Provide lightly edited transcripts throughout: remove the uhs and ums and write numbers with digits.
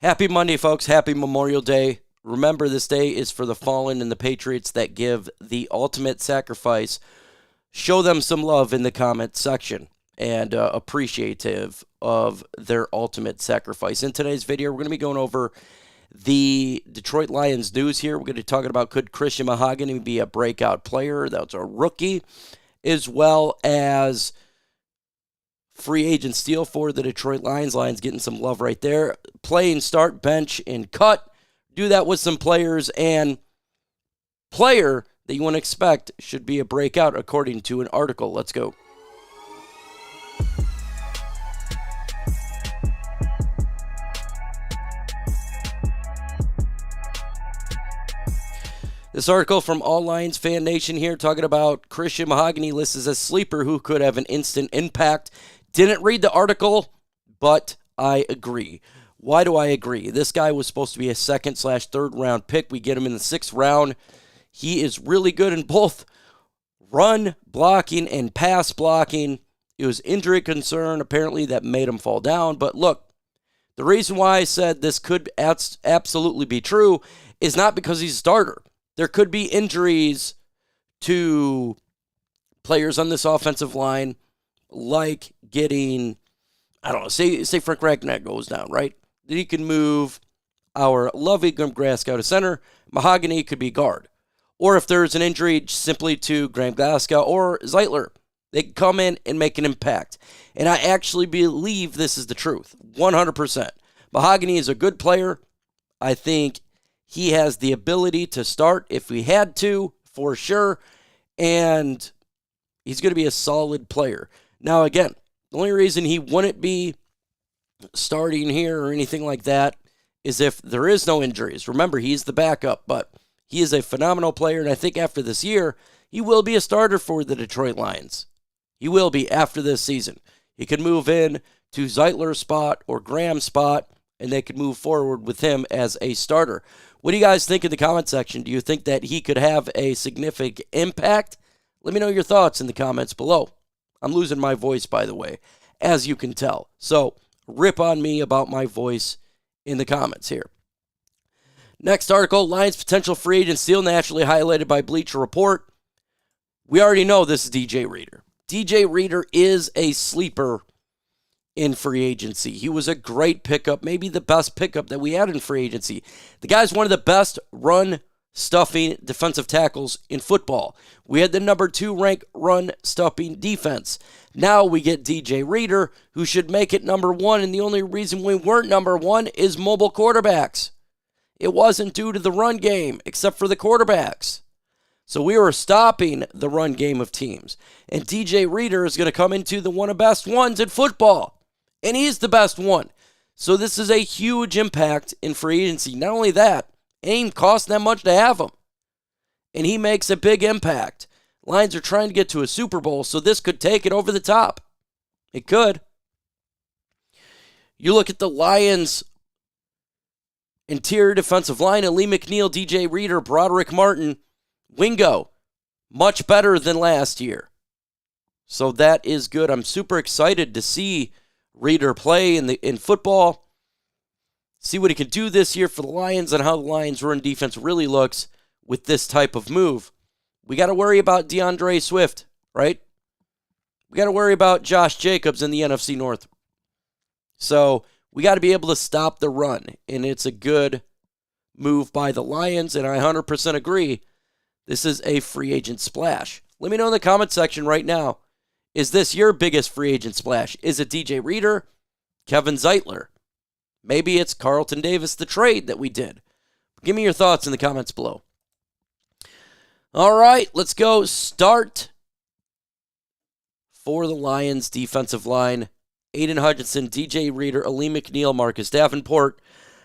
Happy Monday, folks. Happy Memorial Day. Remember, this day is for the fallen and the patriots that give the ultimate sacrifice. Show them some love in the comment section and appreciative of their ultimate sacrifice. In today's video, we're going to be going over the Detroit Lions news here. We're going to be talking about could Christian Mahogany be a breakout player? That's a rookie, as well as free agent steal for the Detroit Lions. Lions getting some love right there. Playing, start, bench, and cut. Do that with some players, and player that you want to expect should be a breakout according to an article. Let's go. This article from All Lions Fan Nation here talking about Christian Mahogany listed as a sleeper who could have an instant impact. Didn't read the article, but I agree. Why do I agree? This guy was supposed to be a second/third round pick. We get him in the 6th round. He is really good in both run blocking and pass blocking. It was injury concern apparently that made him fall down. But look, the reason why I said this could absolutely be true is not because he's a starter. There could be injuries to players on this offensive line, like getting, I don't know, say Frank Ragnac goes down, right? Then he can move our lovely Graham Glasgow to center. Mahogany could be guard. Or if there's an injury simply to Graham Glasgow or Zeitler, they can come in and make an impact. And I actually believe this is the truth, 100%. Mahogany is a good player. I think he has the ability to start if we had to, for sure. And he's going to be a solid player. Now, again, the only reason he wouldn't be starting here or anything like that is if there is no injuries. Remember, he's the backup, but he is a phenomenal player, and I think after this year, he will be a starter for the Detroit Lions. He will be after this season. He could move in to Zeitler's spot or Graham's spot, and they could move forward with him as a starter. What do you guys think in the comment section? Do you think that he could have a significant impact? Let me know your thoughts in the comments below. I'm losing my voice, by the way, as you can tell. So, rip on me about my voice in the comments here. Next article, Lions potential free agent steal naturally highlighted by Bleacher Report. We already know this is DJ Reader. DJ Reader is a sleeper in free agency. He was a great pickup, maybe the best pickup that we had in free agency. The guy's one of the best run-stuffing defensive tackles in football. We had the number 2 ranked run-stuffing defense. Now we get DJ Reader, who should make it number 1, and the only reason we weren't number 1 is mobile quarterbacks. It wasn't due to the run game, except for the quarterbacks. So we were stopping the run game of teams. And DJ Reader is going to come into one of the best ones in football. And he's the best one. So this is a huge impact in free agency. Not only that, it ain't cost that much to have him. And he makes a big impact. Lions are trying to get to a Super Bowl, so this could take it over the top. It could. You look at the Lions' interior defensive line, Alim McNeill, DJ Reader, Broderick Martin, Wingo, much better than last year. So that is good. I'm super excited to see Reader play in football, see what he can do this year for the Lions and how the Lions' run defense really looks with this type of move. We got to worry about DeAndre Swift, right? We got to worry about Josh Jacobs in the NFC North. So we got to be able to stop the run, and it's a good move by the Lions, and I 100% agree. This is a free agent splash. Let me know in the comment section right now. Is this your biggest free agent splash? Is it DJ Reader? Kevin Zeitler? Maybe it's Carlton Davis, the trade that we did. Give me your thoughts in the comments below. All right, let's go. Start for the Lions defensive line. Aiden Hutchinson, DJ Reader, Alim McNeill, Marcus Davenport.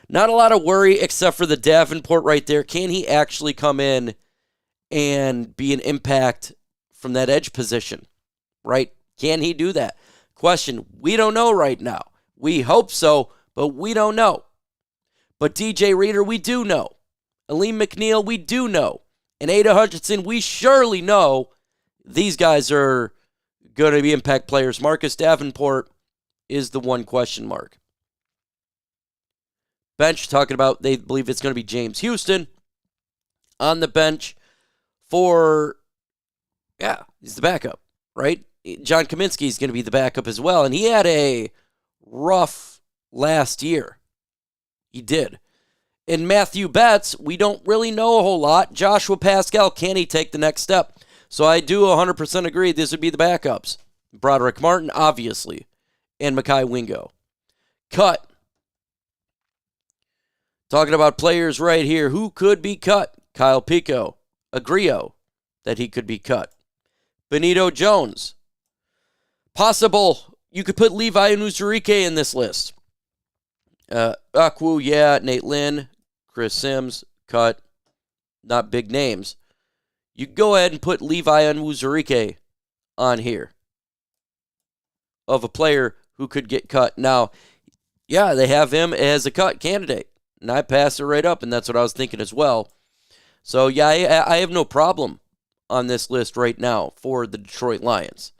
Not a lot of worry except for the Davenport right there. Can he actually come in and be an impact from that edge position, right? Can he do that? Question, we don't know right now. We hope so, but we don't know. But DJ Reader, we do know. Alim McNeill, we do know. And Aiden Hutchinson, we surely know these guys are going to be impact players. Marcus Davenport is the one question mark. bench, talking about they believe it's going to be James Houston on the bench for, he's the backup, right? John Kaminsky is going to be the backup as well, and he had a rough last year. He did. In Matthew Betts, we don't really know a whole lot. Joshua Pascal, can he take the next step? So I do 100% agree this would be the backups. Broderick Martin, obviously, and Mekhi Wingo. Cut. Talking about players right here. Who could be cut? Kyle Pico. Agrio that he could be cut. Benito Jones. Possible. You could put Levi Onwuzurike in this list. Akwu, Nate Lynn, Chris Sims, cut. Not big names. You go ahead and put Levi Onwuzurike on here of a player who could get cut. Now, they have him as a cut candidate, and I passed it right up, and that's what I was thinking as well. So, I have no problem on this list right now for the Detroit Lions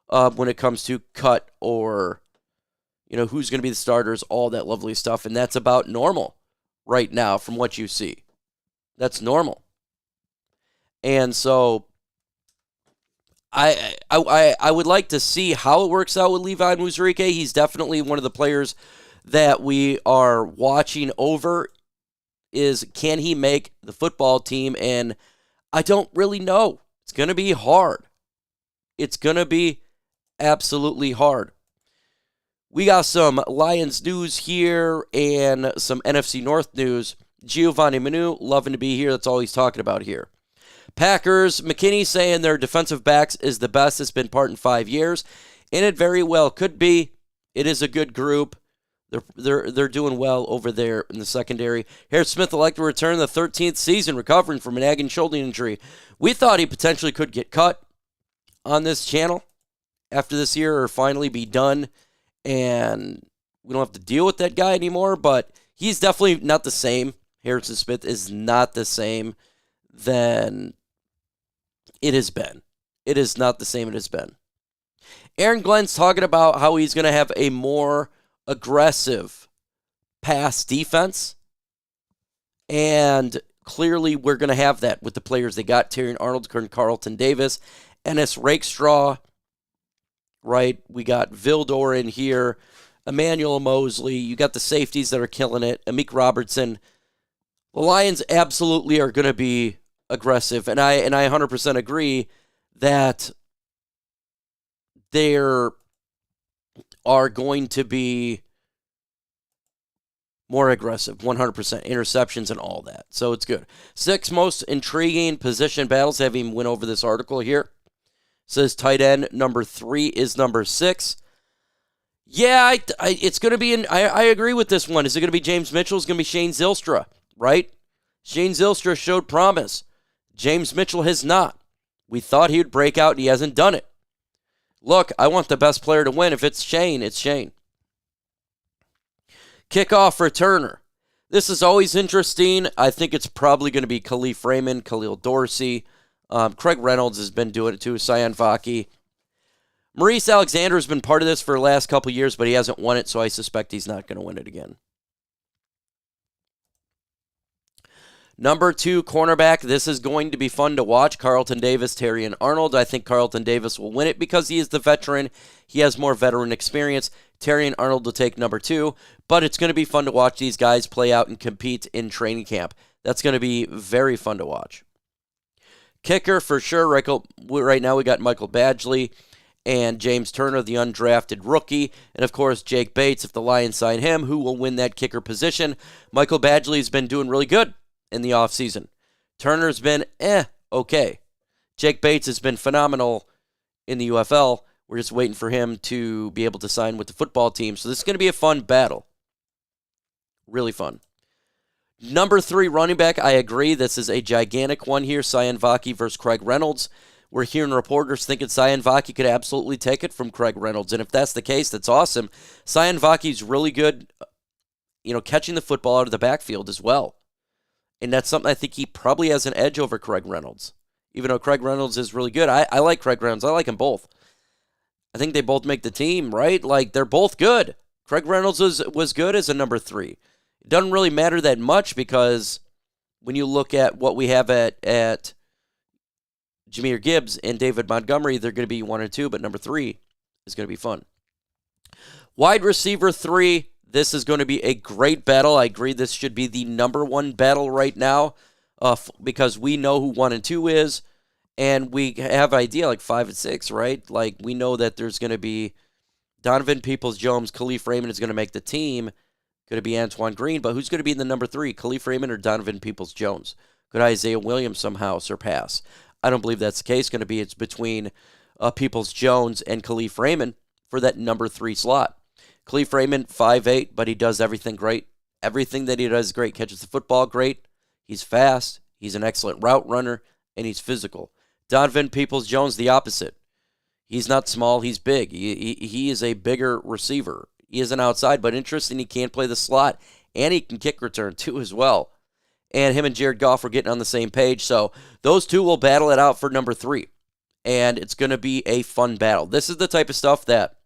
when it comes to cut or, who's going to be the starters, all that lovely stuff, and that's about normal right now from what you see. That's normal. And so I would like to see how it works out with Levi Onwuzurike. He's definitely one of the players that we are watching over. Is can he make the football team? And I don't really know. It's going to be hard. It's going to be absolutely hard. We got some Lions news here and some NFC North news. Giovanni Manu, loving to be here. That's all he's talking about here. Packers, McKinney saying their defensive backs is the best it's been part in 5 years. And it very well could be. It is a good group. They're doing well over there in the secondary. Harris Smith elected to return the 13th season, recovering from an nagging shoulder injury. We thought he potentially could get cut on this channel after this year or finally be done. And we don't have to deal with that guy anymore, but he's definitely not the same. Harrison Smith is not the same than it has been. It is not the same it has been. Aaron Glenn's talking about how he's going to have a more aggressive pass defense. And clearly we're going to have that with the players they got. Terrion Arnold, Carlton Davis, Ennis Rakestraw, right? We got Vildor in here, Emmanuel Mosley. You got the safeties that are killing it. Amik Robertson. The Lions absolutely are going to be aggressive, and I 100% agree that there are going to be more aggressive, 100%, interceptions and all that. So it's good. 6 most intriguing position battles. Have him win over this article here. Says tight end number 3 is number 6. Yeah, it's going to be I agree with this one. Is it going to be James Mitchell? Is it going to be Shane Zylstra, right? Shane Zylstra showed promise. James Mitchell has not. We thought he would break out, and he hasn't done it. Look, I want the best player to win. If it's Shane, it's Shane. Kickoff returner. This is always interesting. I think it's probably going to be Khalif Raymond, Khalil Dorsey. Craig Reynolds has been doing it too. Cyan Vaki. Maurice Alexander has been part of this for the last couple of years, but he hasn't won it, so I suspect he's not going to win it again. Number 2, cornerback. This is going to be fun to watch. Carlton Davis, Terrion Arnold. I think Carlton Davis will win it because he is the veteran. He has more veteran experience. Terrion Arnold will take number 2. But it's going to be fun to watch these guys play out and compete in training camp. That's going to be very fun to watch. Kicker for sure. Right now we got Michael Badgley and James Turner, the undrafted rookie. And, of course, Jake Bates, if the Lions sign him, who will win that kicker position. Michael Badgley has been doing really good in the offseason. Turner's been okay. Jake Bates has been phenomenal in the UFL. We're just waiting for him to be able to sign with the football team. So this is going to be a fun battle. Really fun. Number 3, running back. I agree. This is a gigantic one here. Cyan Vaki versus Craig Reynolds. We're hearing reporters thinking Cyan Vaki could absolutely take it from Craig Reynolds. And if that's the case, that's awesome. Cyan Vaki's really good, catching the football out of the backfield as well. And that's something I think he probably has an edge over Craig Reynolds. Even though Craig Reynolds is really good. I like Craig Reynolds. I like them both. I think they both make the team, right? Like, they're both good. Craig Reynolds was good as a number 3. It doesn't really matter that much because when you look at what we have at Jahmyr Gibbs and David Montgomery, they're going to be 1 and 2, but number 3 is going to be fun. Wide receiver 3, this is going to be a great battle. I agree this should be the number 1 battle right now because we know who 1 and 2 is, and we have idea like 5 and 6, right? Like we know that there's going to be Donovan Peoples-Jones, Khalif Raymond is going to make the team. Going to be Antoine Green, but who's going to be in the number 3, Khalif Raymond or Donovan Peoples-Jones? Could Isaiah Williams somehow surpass? I don't believe that's the case. It's between Peoples-Jones and Khalif Raymond for that number 3 slot. Khalif Raymond, 5'8", but he does everything great. Everything that he does is great. Catches the football great. He's fast. He's an excellent route runner, and he's physical. Donovan Peoples-Jones, the opposite. He's not small. He's big. He is a bigger receiver. He is an outside, but interesting, he can't play the slot, and he can kick return too as well. And him and Jared Goff are getting on the same page, so those two will battle it out for number 3, and it's going to be a fun battle. This is the type of stuff that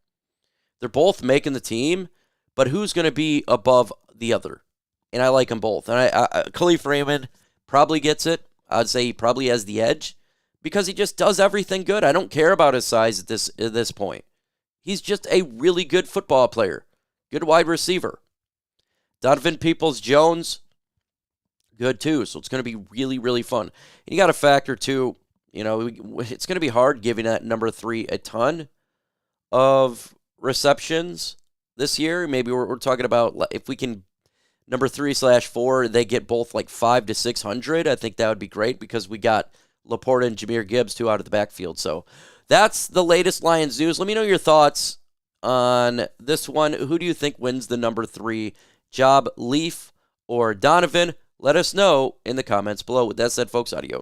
they're both making the team, but who's going to be above the other? And I like them both. And Khalif Raymond probably gets it. I'd say he probably has the edge because he just does everything good. I don't care about his size at this point. He's just a really good football player. Good wide receiver. Donovan Peoples-Jones, good too. So it's going to be really, really fun. And you got to factor too, it's going to be hard giving that number 3 a ton of receptions this year. Maybe we're talking about if we can, number 3/4, they get both like 500 to 600. I think that would be great because we got Laporta and Jahmyr Gibbs, 2 out of the backfield. So that's the latest Lions news. Let me know your thoughts on this one. Who do you think wins the number 3 job, Leaf or Donovan? Let us know in the comments below. With that said, folks, adios.